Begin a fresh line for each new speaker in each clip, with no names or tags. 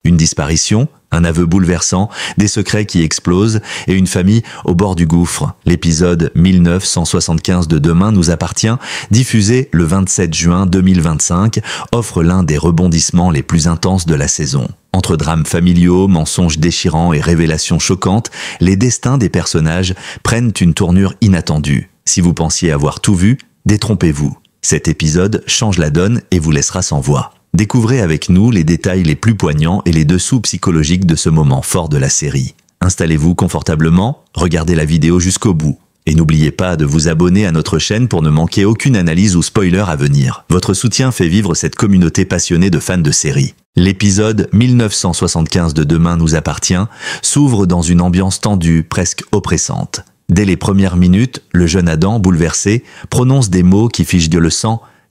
Une disparition, un aveu bouleversant, des secrets qui explosent et une famille au bord du gouffre. L'épisode 1975 de Demain nous appartient, diffusé le 27 juin 2025, offre l'un des rebondissements les plus intenses de la saison. Entre drames familiaux, mensonges déchirants et révélations choquantes, les destins des personnages prennent une tournure inattendue. Si vous pensiez avoir tout vu, détrompez-vous. Cet épisode change la donne et vous laissera sans voix. Découvrez avec nous les détails les plus poignants et les dessous psychologiques de ce moment fort de la série. Installez-vous confortablement, regardez la vidéo jusqu'au bout. Et n'oubliez pas de vous abonner à notre chaîne pour ne manquer aucune analyse ou spoiler à venir. Votre soutien fait vivre cette communauté passionnée de fans de séries. L'épisode 1975 de Demain nous appartient s'ouvre dans une ambiance tendue, presque oppressante. Dès les premières minutes, le jeune Adam, bouleversé, prononce des mots qui figent le sang. «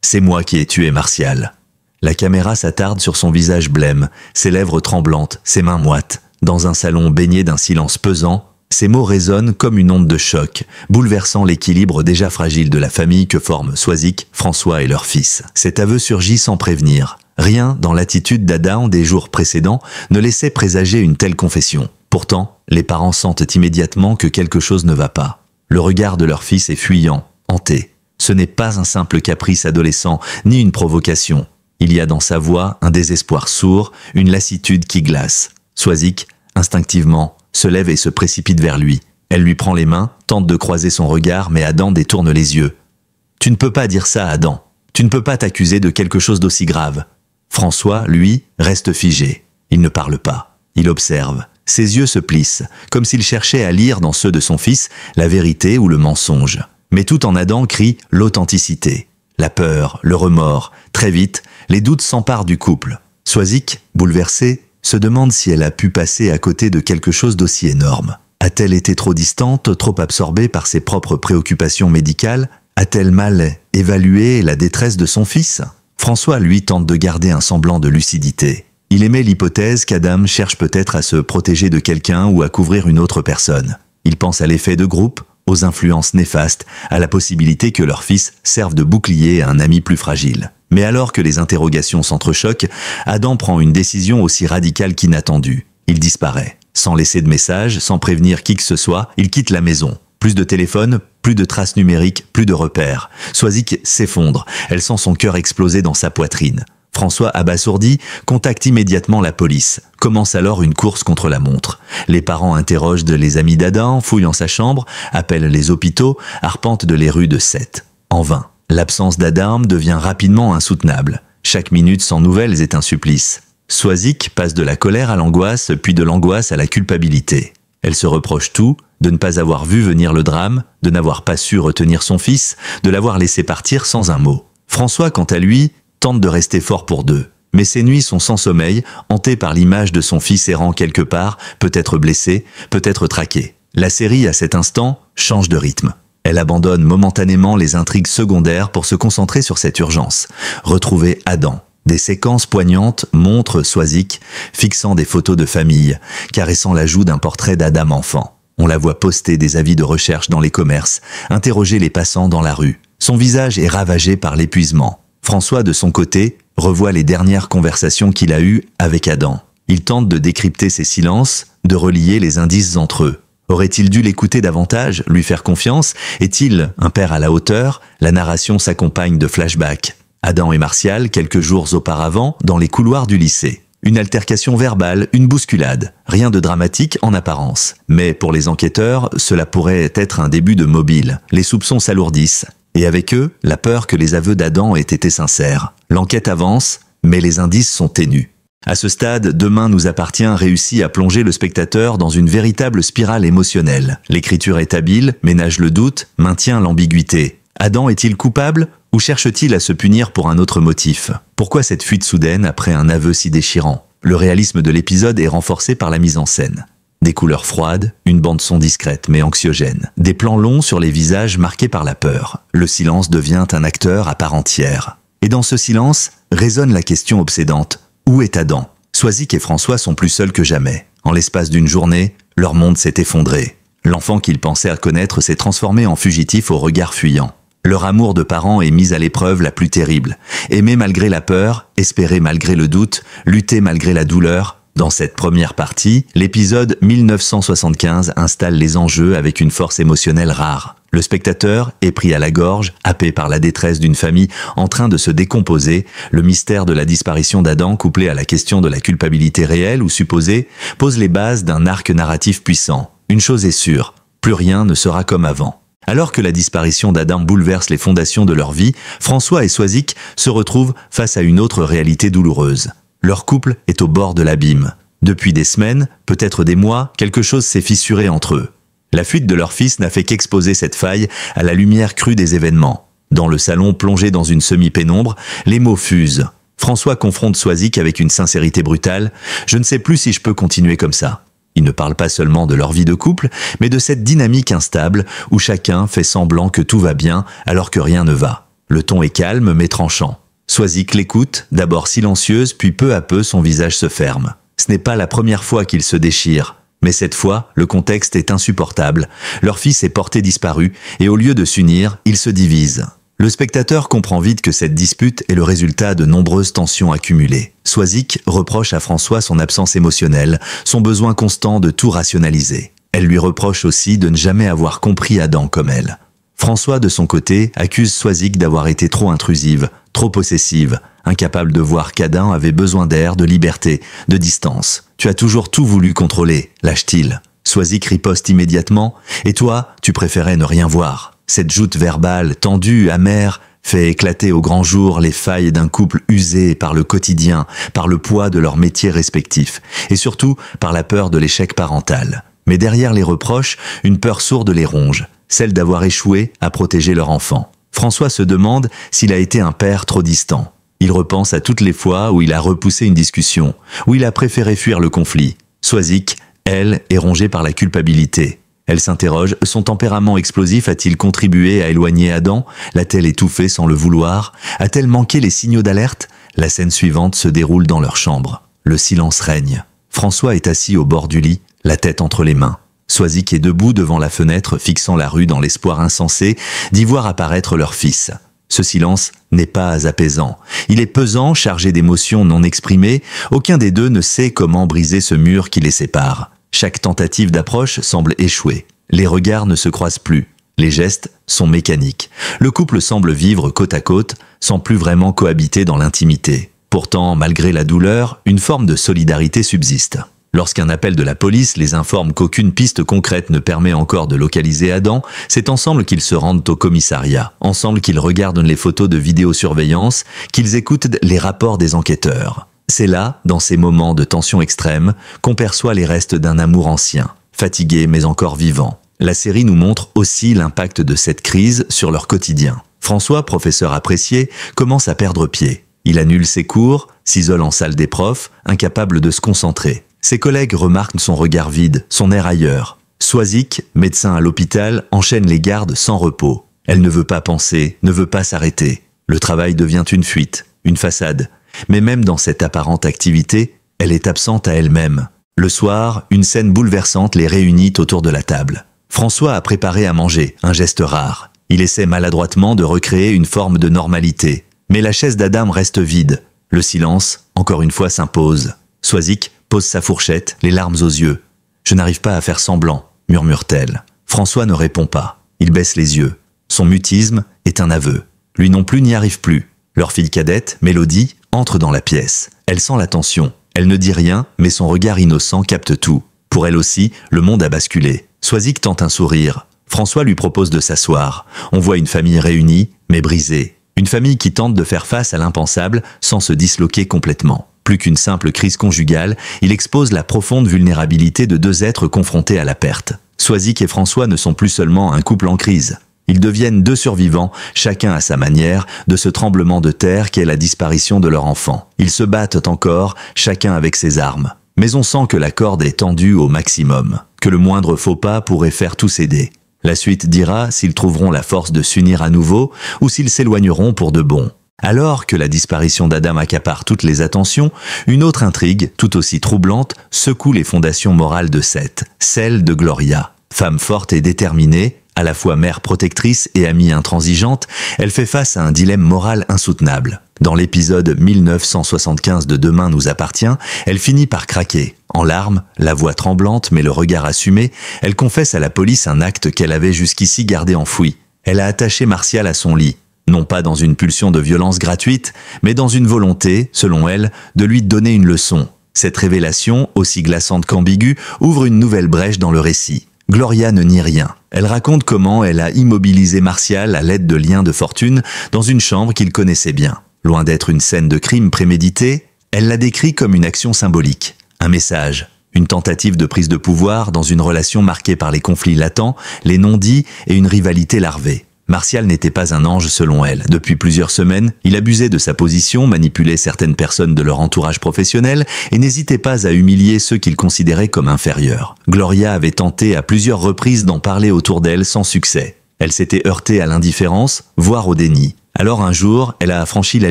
C'est moi qui ai tué Martial. » La caméra s'attarde sur son visage blême, ses lèvres tremblantes, ses mains moites. Dans un salon baigné d'un silence pesant, ces mots résonnent comme une onde de choc, bouleversant l'équilibre déjà fragile de la famille que forment Soisic, François et leur fils. Cet aveu surgit sans prévenir. Rien dans l'attitude d'Adam des jours précédents ne laissait présager une telle confession. Pourtant, les parents sentent immédiatement que quelque chose ne va pas. Le regard de leur fils est fuyant, hanté. Ce n'est pas un simple caprice adolescent, ni une provocation. Il y a dans sa voix un désespoir sourd, une lassitude qui glace. Soisic, instinctivement, se lève et se précipite vers lui. Elle lui prend les mains, tente de croiser son regard, mais Adam détourne les yeux. « Tu ne peux pas dire ça, Adam. Tu ne peux pas t'accuser de quelque chose d'aussi grave. » François, lui, reste figé. Il ne parle pas. Il observe. Ses yeux se plissent, comme s'il cherchait à lire dans ceux de son fils la vérité ou le mensonge. Mais tout en Adam crie l'authenticité. La peur, le remords. Très vite, les doutes s'emparent du couple. Soisic, bouleversée, se demande si elle a pu passer à côté de quelque chose d'aussi énorme. A-t-elle été trop distante, trop absorbée par ses propres préoccupations médicales? A-t-elle mal évalué la détresse de son fils? François, lui, tente de garder un semblant de lucidité. Il émet l'hypothèse qu'Adam cherche peut-être à se protéger de quelqu'un ou à couvrir une autre personne. Il pense à l'effet de groupe, aux influences néfastes, à la possibilité que leur fils serve de bouclier à un ami plus fragile. Mais alors que les interrogations s'entrechoquent, Adam prend une décision aussi radicale qu'inattendue. Il disparaît. Sans laisser de message, sans prévenir qui que ce soit, il quitte la maison. Plus de téléphone, plus de traces numériques, plus de repères. Soisic s'effondre. Elle sent son cœur exploser dans sa poitrine. François, abasourdi, contacte immédiatement la police. Commence alors une course contre la montre. Les parents interrogent les amis d'Adam, fouillent en sa chambre, appellent les hôpitaux, arpentent les rues de Sète. En vain. L'absence d'Adam devient rapidement insoutenable. Chaque minute sans nouvelles est un supplice. Soisic passe de la colère à l'angoisse, puis de l'angoisse à la culpabilité. Elle se reproche tout, de ne pas avoir vu venir le drame, de n'avoir pas su retenir son fils, de l'avoir laissé partir sans un mot. François, quant à lui, tente de rester fort pour deux. Mais ses nuits sont sans sommeil, hantées par l'image de son fils errant quelque part, peut-être blessé, peut-être traqué. La série, à cet instant, change de rythme. Elle abandonne momentanément les intrigues secondaires pour se concentrer sur cette urgence. Retrouver Adam. Des séquences poignantes montrent Soisic fixant des photos de famille, caressant la joue d'un portrait d'Adam enfant. On la voit poster des avis de recherche dans les commerces, interroger les passants dans la rue. Son visage est ravagé par l'épuisement. François, de son côté, revoit les dernières conversations qu'il a eues avec Adam. Il tente de décrypter ses silences, de relier les indices entre eux. Aurait-il dû l'écouter davantage, lui faire confiance? Est-il un père à la hauteur? La narration s'accompagne de flashbacks. Adam et Martial, quelques jours auparavant, dans les couloirs du lycée. Une altercation verbale, une bousculade. Rien de dramatique en apparence. Mais pour les enquêteurs, cela pourrait être un début de mobile. Les soupçons s'alourdissent. Et avec eux, la peur que les aveux d'Adam aient été sincères. L'enquête avance, mais les indices sont ténus. À ce stade, Demain nous appartient réussit à plonger le spectateur dans une véritable spirale émotionnelle. L'écriture est habile, ménage le doute, maintient l'ambiguïté. Adam est-il coupable ou cherche-t-il à se punir pour un autre motif? Pourquoi cette fuite soudaine après un aveu si déchirant? Le réalisme de l'épisode est renforcé par la mise en scène. Des couleurs froides, une bande-son discrète mais anxiogène. Des plans longs sur les visages marqués par la peur. Le silence devient un acteur à part entière. Et dans ce silence, résonne la question obsédante. Où est Adam? Soisic et François sont plus seuls que jamais. En l'espace d'une journée, leur monde s'est effondré. L'enfant qu'ils pensaient connaître s'est transformé en fugitif au regard fuyant. Leur amour de parents est mis à l'épreuve la plus terrible. Aimer malgré la peur, espérer malgré le doute, lutter malgré la douleur. Dans cette première partie, l'épisode 1975 installe les enjeux avec une force émotionnelle rare. Le spectateur est pris à la gorge, happé par la détresse d'une famille en train de se décomposer. Le mystère de la disparition d'Adam, couplé à la question de la culpabilité réelle ou supposée, pose les bases d'un arc narratif puissant. Une chose est sûre, plus rien ne sera comme avant. Alors que la disparition d'Adam bouleverse les fondations de leur vie, François et Soisic se retrouvent face à une autre réalité douloureuse. Leur couple est au bord de l'abîme. Depuis des semaines, peut-être des mois, quelque chose s'est fissuré entre eux. La fuite de leur fils n'a fait qu'exposer cette faille à la lumière crue des événements. Dans le salon plongé dans une semi-pénombre, les mots fusent. François confronte Soisic avec une sincérité brutale. « Je ne sais plus si je peux continuer comme ça ». Ils ne parlent pas seulement de leur vie de couple, mais de cette dynamique instable où chacun fait semblant que tout va bien alors que rien ne va. Le ton est calme mais tranchant. Soisic l'écoute, d'abord silencieuse, puis peu à peu son visage se ferme. Ce n'est pas la première fois qu'ils se déchirent. Mais cette fois, le contexte est insupportable. Leur fils est porté disparu et au lieu de s'unir, ils se divisent. Le spectateur comprend vite que cette dispute est le résultat de nombreuses tensions accumulées. Soisic reproche à François son absence émotionnelle, son besoin constant de tout rationaliser. Elle lui reproche aussi de ne jamais avoir compris Adam comme elle. François, de son côté, accuse Soisic d'avoir été trop intrusive, trop possessive, incapable de voir qu'Adam avait besoin d'air, de liberté, de distance. « Tu as toujours tout voulu contrôler », lâche-t-il. Soisic riposte immédiatement « Et toi, tu préférais ne rien voir ». Cette joute verbale, tendue, amère, fait éclater au grand jour les failles d'un couple usé par le quotidien, par le poids de leurs métiers respectifs, et surtout par la peur de l'échec parental. Mais derrière les reproches, une peur sourde les ronge, celle d'avoir échoué à protéger leur enfant. François se demande s'il a été un père trop distant. Il repense à toutes les fois où il a repoussé une discussion, où il a préféré fuir le conflit. Soisic, elle, est rongée par la culpabilité. Elle s'interroge, son tempérament explosif a-t-il contribué à éloigner Adam? L'a-t-elle étouffé sans le vouloir? A-t-elle manqué les signaux d'alerte? La scène suivante se déroule dans leur chambre. Le silence règne. François est assis au bord du lit, la tête entre les mains. Soisic est debout devant la fenêtre, fixant la rue dans l'espoir insensé d'y voir apparaître leur fils. Ce silence n'est pas apaisant. Il est pesant, chargé d'émotions non exprimées. Aucun des deux ne sait comment briser ce mur qui les sépare. Chaque tentative d'approche semble échouer. Les regards ne se croisent plus. Les gestes sont mécaniques. Le couple semble vivre côte à côte, sans plus vraiment cohabiter dans l'intimité. Pourtant, malgré la douleur, une forme de solidarité subsiste. Lorsqu'un appel de la police les informe qu'aucune piste concrète ne permet encore de localiser Adam, c'est ensemble qu'ils se rendent au commissariat, ensemble qu'ils regardent les photos de vidéosurveillance, qu'ils écoutent les rapports des enquêteurs. C'est là, dans ces moments de tension extrême, qu'on perçoit les restes d'un amour ancien, fatigué mais encore vivant. La série nous montre aussi l'impact de cette crise sur leur quotidien. François, professeur apprécié, commence à perdre pied. Il annule ses cours, s'isole en salle des profs, incapable de se concentrer. Ses collègues remarquent son regard vide, son air ailleurs. Soisic, médecin à l'hôpital, enchaîne les gardes sans repos. Elle ne veut pas penser, ne veut pas s'arrêter. Le travail devient une fuite, une façade. Mais même dans cette apparente activité, elle est absente à elle-même. Le soir, une scène bouleversante les réunit autour de la table. François a préparé à manger, un geste rare. Il essaie maladroitement de recréer une forme de normalité. Mais la chaise d'Adam reste vide. Le silence, encore une fois, s'impose. Soisic pose sa fourchette, les larmes aux yeux. « Je n'arrive pas à faire semblant », murmure-t-elle. François ne répond pas. Il baisse les yeux. Son mutisme est un aveu. Lui non plus n'y arrive plus. Leur fille cadette, Mélodie, entre dans la pièce. Elle sent la tension. Elle ne dit rien, mais son regard innocent capte tout. Pour elle aussi, le monde a basculé. Soisic tente un sourire. François lui propose de s'asseoir. On voit une famille réunie, mais brisée. Une famille qui tente de faire face à l'impensable sans se disloquer complètement. Plus qu'une simple crise conjugale, il expose la profonde vulnérabilité de deux êtres confrontés à la perte. Soisic et François ne sont plus seulement un couple en crise. Ils deviennent deux survivants, chacun à sa manière, de ce tremblement de terre qu'est la disparition de leur enfant. Ils se battent encore, chacun avec ses armes. Mais on sent que la corde est tendue au maximum, que le moindre faux pas pourrait faire tout céder. La suite dira s'ils trouveront la force de s'unir à nouveau ou s'ils s'éloigneront pour de bon. Alors que la disparition d'Adam accapare toutes les attentions, une autre intrigue, tout aussi troublante, secoue les fondations morales de Seth, celle de Gloria. Femme forte et déterminée, À la fois mère protectrice et amie intransigeante, elle fait face à un dilemme moral insoutenable. Dans l'épisode 1975 de Demain nous appartient, elle finit par craquer. En larmes, la voix tremblante mais le regard assumé, elle confesse à la police un acte qu'elle avait jusqu'ici gardé enfoui. Elle a attaché Martial à son lit. Non pas dans une pulsion de violence gratuite, mais dans une volonté, selon elle, de lui donner une leçon. Cette révélation, aussi glaçante qu'ambiguë, ouvre une nouvelle brèche dans le récit. Gloria ne nie rien. Elle raconte comment elle a immobilisé Martial à l'aide de liens de fortune dans une chambre qu'il connaissait bien. Loin d'être une scène de crime préméditée, elle la décrit comme une action symbolique. Un message, une tentative de prise de pouvoir dans une relation marquée par les conflits latents, les non-dits et une rivalité larvée. Martial n'était pas un ange selon elle. Depuis plusieurs semaines, il abusait de sa position, manipulait certaines personnes de leur entourage professionnel et n'hésitait pas à humilier ceux qu'il considérait comme inférieurs. Gloria avait tenté à plusieurs reprises d'en parler autour d'elle sans succès. Elle s'était heurtée à l'indifférence, voire au déni. Alors un jour, elle a franchi la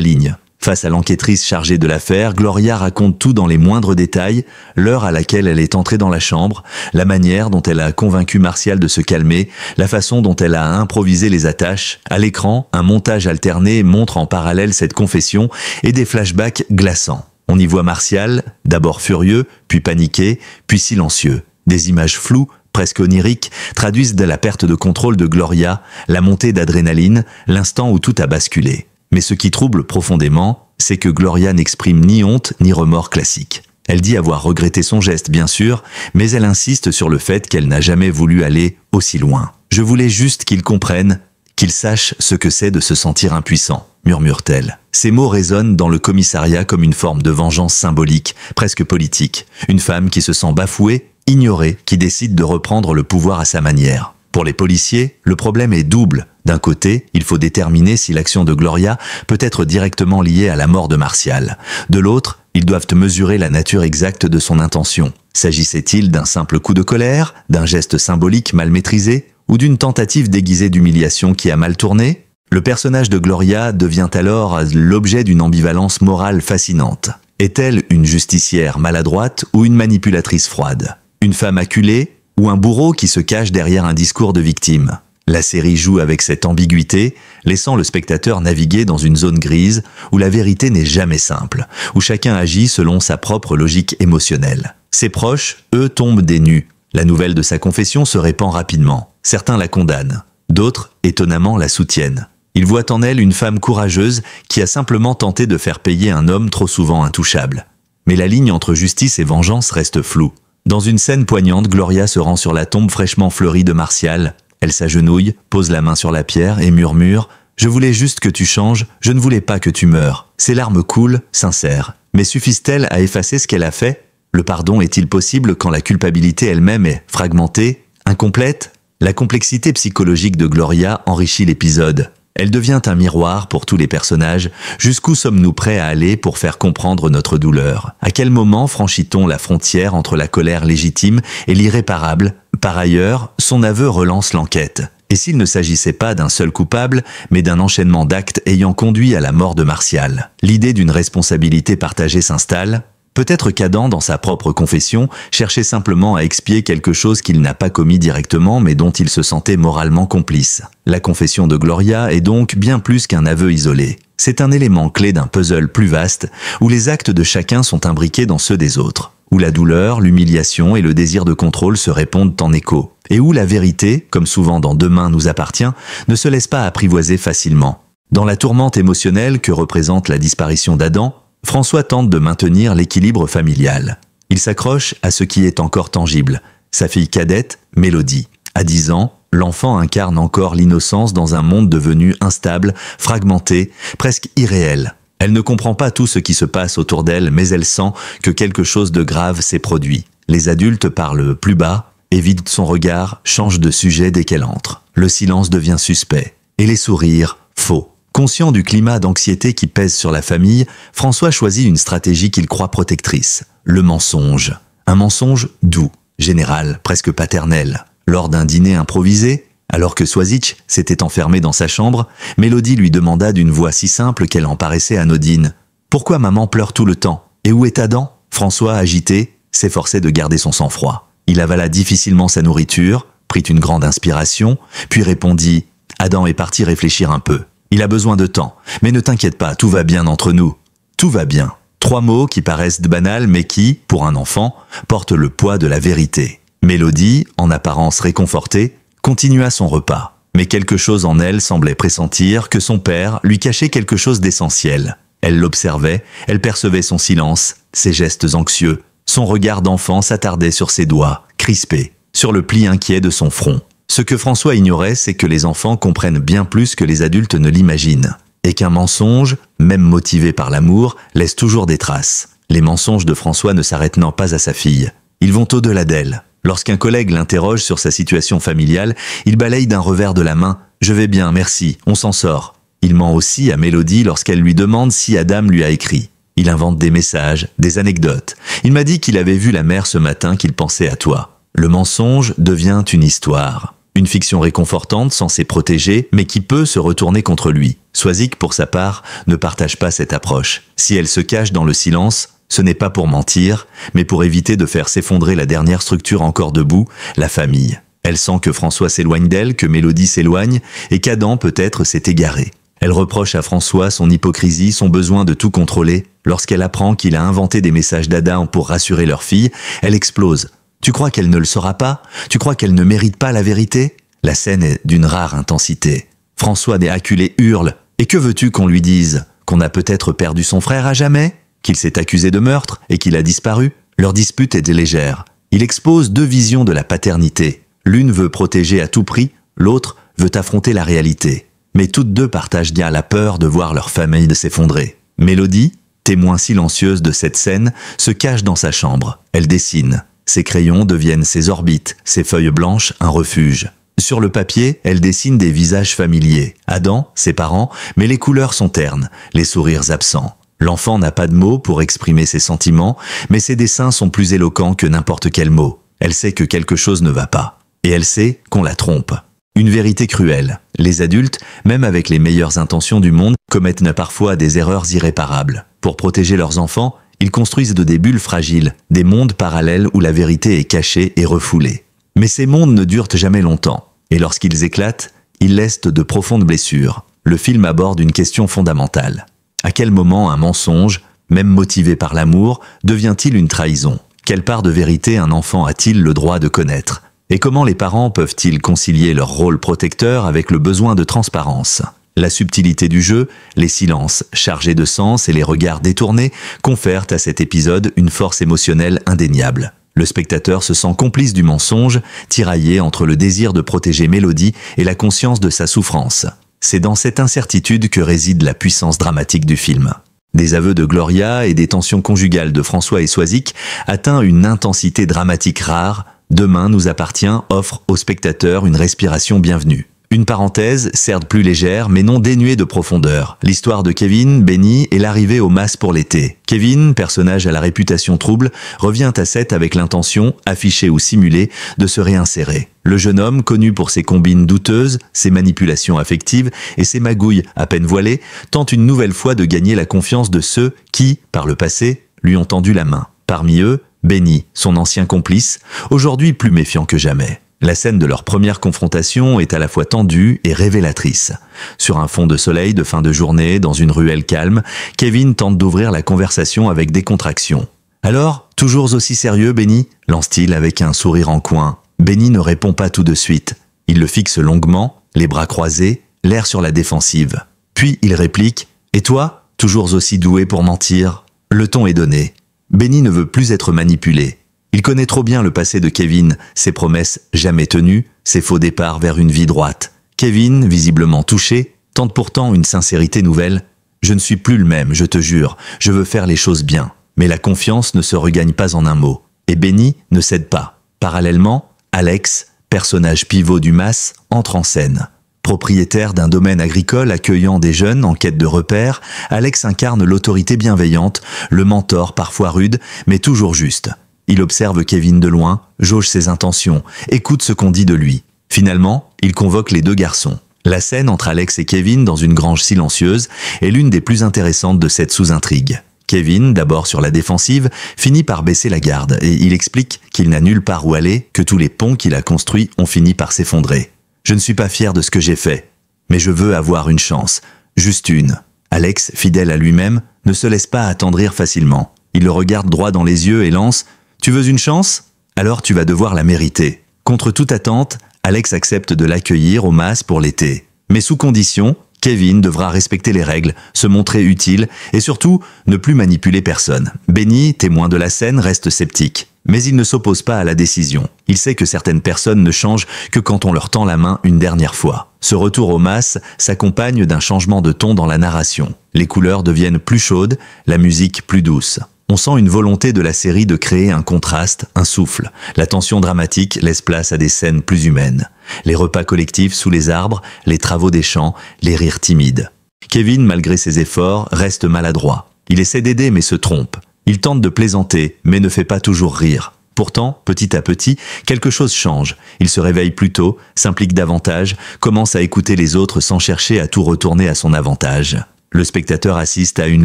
ligne. Face à l'enquêtrice chargée de l'affaire, Gloria raconte tout dans les moindres détails, l'heure à laquelle elle est entrée dans la chambre, la manière dont elle a convaincu Martial de se calmer, la façon dont elle a improvisé les attaches. À l'écran, un montage alterné montre en parallèle cette confession et des flashbacks glaçants. On y voit Martial, d'abord furieux, puis paniqué, puis silencieux. Des images floues, presque oniriques, traduisent de la perte de contrôle de Gloria, la montée d'adrénaline, l'instant où tout a basculé. Mais ce qui trouble profondément, c'est que Gloria n'exprime ni honte ni remords classiques. Elle dit avoir regretté son geste, bien sûr, mais elle insiste sur le fait qu'elle n'a jamais voulu aller aussi loin. « Je voulais juste qu'il comprenne, qu'il sache ce que c'est de se sentir impuissant », murmure-t-elle. Ces mots résonnent dans le commissariat comme une forme de vengeance symbolique, presque politique. Une femme qui se sent bafouée, ignorée, qui décide de reprendre le pouvoir à sa manière. Pour les policiers, le problème est double. D'un côté, il faut déterminer si l'action de Gloria peut être directement liée à la mort de Martial. De l'autre, ils doivent mesurer la nature exacte de son intention. S'agissait-il d'un simple coup de colère, d'un geste symbolique mal maîtrisé, ou d'une tentative déguisée d'humiliation qui a mal tourné? Le personnage de Gloria devient alors l'objet d'une ambivalence morale fascinante. Est-elle une justicière maladroite ou une manipulatrice froide? Une femme acculée ou un bourreau qui se cache derrière un discours de victime? La série joue avec cette ambiguïté, laissant le spectateur naviguer dans une zone grise où la vérité n'est jamais simple, où chacun agit selon sa propre logique émotionnelle. Ses proches, eux, tombent des nues. La nouvelle de sa confession se répand rapidement. Certains la condamnent, d'autres, étonnamment, la soutiennent. Ils voient en elle une femme courageuse qui a simplement tenté de faire payer un homme trop souvent intouchable. Mais la ligne entre justice et vengeance reste floue. Dans une scène poignante, Gloria se rend sur la tombe fraîchement fleurie de Martial. Elle s'agenouille, pose la main sur la pierre et murmure « Je voulais juste que tu changes, je ne voulais pas que tu meures ». Ses larmes coulent, sincères. Mais suffisent-elles à effacer ce qu'elle a fait? Le pardon est-il possible quand la culpabilité elle-même est fragmentée, incomplète? La complexité psychologique de Gloria enrichit l'épisode. Elle devient un miroir pour tous les personnages. Jusqu'où sommes-nous prêts à aller pour faire comprendre notre douleur? À quel moment franchit-on la frontière entre la colère légitime et l'irréparable? Par ailleurs, son aveu relance l'enquête. Et s'il ne s'agissait pas d'un seul coupable, mais d'un enchaînement d'actes ayant conduit à la mort de Martial? L'idée d'une responsabilité partagée s'installe. Peut-être qu'Adam, dans sa propre confession, cherchait simplement à expier quelque chose qu'il n'a pas commis directement, mais dont il se sentait moralement complice. La confession de Gloria est donc bien plus qu'un aveu isolé. C'est un élément clé d'un puzzle plus vaste, où les actes de chacun sont imbriqués dans ceux des autres, où la douleur, l'humiliation et le désir de contrôle se répondent en écho, et où la vérité, comme souvent dans Demain nous appartient, ne se laisse pas apprivoiser facilement. Dans la tourmente émotionnelle que représente la disparition d'Adam, François tente de maintenir l'équilibre familial. Il s'accroche à ce qui est encore tangible, sa fille cadette, Mélodie. À 10 ans, l'enfant incarne encore l'innocence dans un monde devenu instable, fragmenté, presque irréel. Elle ne comprend pas tout ce qui se passe autour d'elle, mais elle sent que quelque chose de grave s'est produit. Les adultes parlent plus bas, évitent son regard, changent de sujet dès qu'elle entre. Le silence devient suspect, et les sourires, faux. Conscient du climat d'anxiété qui pèse sur la famille, François choisit une stratégie qu'il croit protectrice, le mensonge. Un mensonge doux, général, presque paternel. Lors d'un dîner improvisé, alors que Soisitch s'était enfermé dans sa chambre, Mélodie lui demanda d'une voix si simple qu'elle en paraissait anodine « Pourquoi maman pleure tout le temps? Et où est Adam ?» François, agité, s'efforçait de garder son sang-froid. Il avala difficilement sa nourriture, prit une grande inspiration, puis répondit « Adam est parti réfléchir un peu. Il a besoin de temps. Mais ne t'inquiète pas, tout va bien entre nous. Tout va bien. » 3 mots qui paraissent banals mais qui, pour un enfant, portent le poids de la vérité. Mélodie, en apparence réconfortée, continua son repas. Mais quelque chose en elle semblait pressentir que son père lui cachait quelque chose d'essentiel. Elle l'observait, elle percevait son silence, ses gestes anxieux. Son regard d'enfant s'attardait sur ses doigts, crispés, sur le pli inquiet de son front. Ce que François ignorait, c'est que les enfants comprennent bien plus que les adultes ne l'imaginent. Et qu'un mensonge, même motivé par l'amour, laisse toujours des traces. Les mensonges de François ne s'arrêtent pas à sa fille. Ils vont au-delà d'elle. Lorsqu'un collègue l'interroge sur sa situation familiale, il balaye d'un revers de la main « Je vais bien, merci, on s'en sort ». Il ment aussi à Mélodie lorsqu'elle lui demande si Adam lui a écrit. Il invente des messages, des anecdotes. Il m'a dit qu'il avait vu la mère ce matin, qu'il pensait à toi. Le mensonge devient une histoire. Une fiction réconfortante, censée protéger, mais qui peut se retourner contre lui. Soisic, pour sa part, ne partage pas cette approche. Si elle se cache dans le silence, ce n'est pas pour mentir, mais pour éviter de faire s'effondrer la dernière structure encore debout, la famille. Elle sent que François s'éloigne d'elle, que Mélodie s'éloigne, et qu'Adam peut-être s'est égaré. Elle reproche à François son hypocrisie, son besoin de tout contrôler. Lorsqu'elle apprend qu'il a inventé des messages d'Adam pour rassurer leur fille, elle explose. Tu crois qu'elle ne le saura pas? Tu crois qu'elle ne mérite pas la vérité? La scène est d'une rare intensité. François des acculés hurle. Et que veux-tu qu'on lui dise? Qu'on a peut-être perdu son frère à jamais? Qu'il s'est accusé de meurtre et qu'il a disparu? Leur dispute est légère. Il expose 2 visions de la paternité. L'une veut protéger à tout prix, l'autre veut affronter la réalité. Mais toutes 2 partagent bien la peur de voir leur famille s'effondrer. Mélodie, témoin silencieuse de cette scène, se cache dans sa chambre. Elle dessine. Ses crayons deviennent ses orbites, ses feuilles blanches un refuge. Sur le papier, elle dessine des visages familiers. Adam, ses parents, mais les couleurs sont ternes, les sourires absents. L'enfant n'a pas de mots pour exprimer ses sentiments, mais ses dessins sont plus éloquents que n'importe quel mot. Elle sait que quelque chose ne va pas. Et elle sait qu'on la trompe. Une vérité cruelle. Les adultes, même avec les meilleures intentions du monde, commettent parfois des erreurs irréparables. Pour protéger leurs enfants, ils construisent des bulles fragiles, des mondes parallèles où la vérité est cachée et refoulée. Mais ces mondes ne durent jamais longtemps. Et lorsqu'ils éclatent, ils laissent de profondes blessures. Le film aborde une question fondamentale. À quel moment un mensonge, même motivé par l'amour, devient-il une trahison? Quelle part de vérité un enfant a-t-il le droit de connaître? Et comment les parents peuvent-ils concilier leur rôle protecteur avec le besoin de transparence? La subtilité du jeu, les silences chargés de sens et les regards détournés confèrent à cet épisode une force émotionnelle indéniable. Le spectateur se sent complice du mensonge, tiraillé entre le désir de protéger Mélodie et la conscience de sa souffrance. C'est dans cette incertitude que réside la puissance dramatique du film. Des aveux de Gloria et des tensions conjugales de François et Soisic atteint une intensité dramatique rare. Demain nous appartient offre au spectateur une respiration bienvenue. Une parenthèse, certes plus légère, mais non dénuée de profondeur. L'histoire de Kevin, Benny et l'arrivée au MAS pour l'été. Kevin, personnage à la réputation trouble, revient à Seth avec l'intention, affichée ou simulée, de se réinsérer. Le jeune homme, connu pour ses combines douteuses, ses manipulations affectives et ses magouilles à peine voilées, tente une nouvelle fois de gagner la confiance de ceux qui, par le passé, lui ont tendu la main. Parmi eux, Benny, son ancien complice, aujourd'hui plus méfiant que jamais. La scène de leur première confrontation est à la fois tendue et révélatrice. Sur un fond de soleil de fin de journée, dans une ruelle calme, Kevin tente d'ouvrir la conversation avec décontraction. « Alors, toujours aussi sérieux, Benny ?» lance-t-il avec un sourire en coin. Benny ne répond pas tout de suite. Il le fixe longuement, les bras croisés, l'air sur la défensive. Puis il réplique « Et toi, toujours aussi doué pour mentir ?» Le ton est donné. Benny ne veut plus être manipulé. Il connaît trop bien le passé de Kevin, ses promesses jamais tenues, ses faux départs vers une vie droite. Kevin, visiblement touché, tente pourtant une sincérité nouvelle. « Je ne suis plus le même, je te jure, je veux faire les choses bien. » Mais la confiance ne se regagne pas en un mot. Et Benny ne cède pas. Parallèlement, Alex, personnage pivot du MAS, entre en scène. Propriétaire d'un domaine agricole accueillant des jeunes en quête de repères, Alex incarne l'autorité bienveillante, le mentor parfois rude, mais toujours juste. Il observe Kevin de loin, jauge ses intentions, écoute ce qu'on dit de lui. Finalement, il convoque les 2 garçons. La scène entre Alex et Kevin dans une grange silencieuse est l'une des plus intéressantes de cette sous-intrigue. Kevin, d'abord sur la défensive, finit par baisser la garde et il explique qu'il n'a nulle part où aller, que tous les ponts qu'il a construits ont fini par s'effondrer. « Je ne suis pas fier de ce que j'ai fait, mais je veux avoir une chance, juste une. » Alex, fidèle à lui-même, ne se laisse pas attendrir facilement. Il le regarde droit dans les yeux et lance « Tu veux une chance ? Alors tu vas devoir la mériter. » Contre toute attente, Alex accepte de l'accueillir au MAS pour l'été. Mais sous condition, Kevin devra respecter les règles, se montrer utile et surtout ne plus manipuler personne. Benny, témoin de la scène, reste sceptique. Mais il ne s'oppose pas à la décision. Il sait que certaines personnes ne changent que quand on leur tend la main une dernière fois. Ce retour au MAS s'accompagne d'un changement de ton dans la narration. Les couleurs deviennent plus chaudes, la musique plus douce. On sent une volonté de la série de créer un contraste, un souffle. La tension dramatique laisse place à des scènes plus humaines. Les repas collectifs sous les arbres, les travaux des champs, les rires timides. Kevin, malgré ses efforts, reste maladroit. Il essaie d'aider mais se trompe. Il tente de plaisanter mais ne fait pas toujours rire. Pourtant, petit à petit, quelque chose change. Il se réveille plus tôt, s'implique davantage, commence à écouter les autres sans chercher à tout retourner à son avantage. Le spectateur assiste à une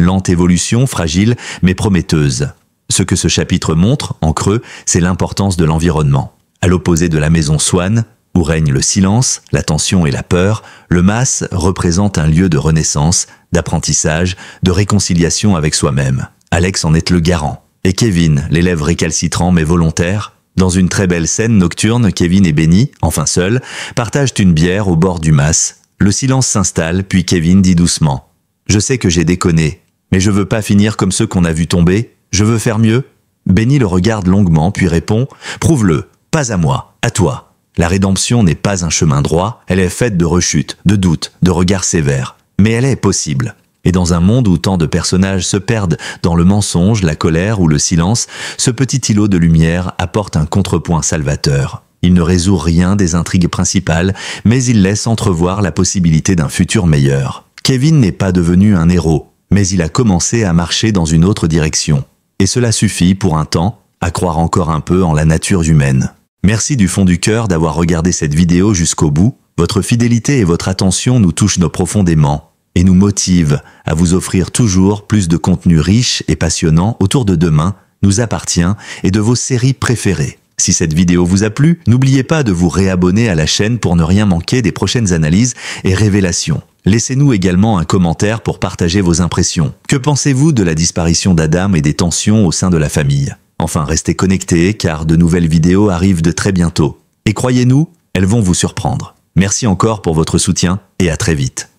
lente évolution, fragile mais prometteuse. Ce que ce chapitre montre, en creux, c'est l'importance de l'environnement. À l'opposé de la maison Swan, où règne le silence, la tension et la peur, le MAS représente un lieu de renaissance, d'apprentissage, de réconciliation avec soi-même. Alex en est le garant. Et Kevin, l'élève récalcitrant mais volontaire. Dans une très belle scène nocturne, Kevin et Benny, enfin seuls, partagent une bière au bord du MAS. Le silence s'installe, puis Kevin dit doucement « Je sais que j'ai déconné, mais je veux pas finir comme ceux qu'on a vus tomber, je veux faire mieux. » Benny le regarde longuement, puis répond « Prouve-le, pas à moi, à toi. » La rédemption n'est pas un chemin droit, elle est faite de rechutes, de doutes, de regards sévères. Mais elle est possible. Et dans un monde où tant de personnages se perdent dans le mensonge, la colère ou le silence, ce petit îlot de lumière apporte un contrepoint salvateur. Il ne résout rien des intrigues principales, mais il laisse entrevoir la possibilité d'un futur meilleur. Kevin n'est pas devenu un héros, mais il a commencé à marcher dans une autre direction. Et cela suffit, pour un temps, à croire encore un peu en la nature humaine. Merci du fond du cœur d'avoir regardé cette vidéo jusqu'au bout. Votre fidélité et votre attention nous touchent profondément et nous motivent à vous offrir toujours plus de contenu riche et passionnant autour de Demain nous appartient et de vos séries préférées. Si cette vidéo vous a plu, n'oubliez pas de vous réabonner à la chaîne pour ne rien manquer des prochaines analyses et révélations. Laissez-nous également un commentaire pour partager vos impressions. Que pensez-vous de la disparition d'Adam et des tensions au sein de la famille ? Enfin, restez connectés car de nouvelles vidéos arrivent de très bientôt. Et croyez-nous, elles vont vous surprendre. Merci encore pour votre soutien et à très vite.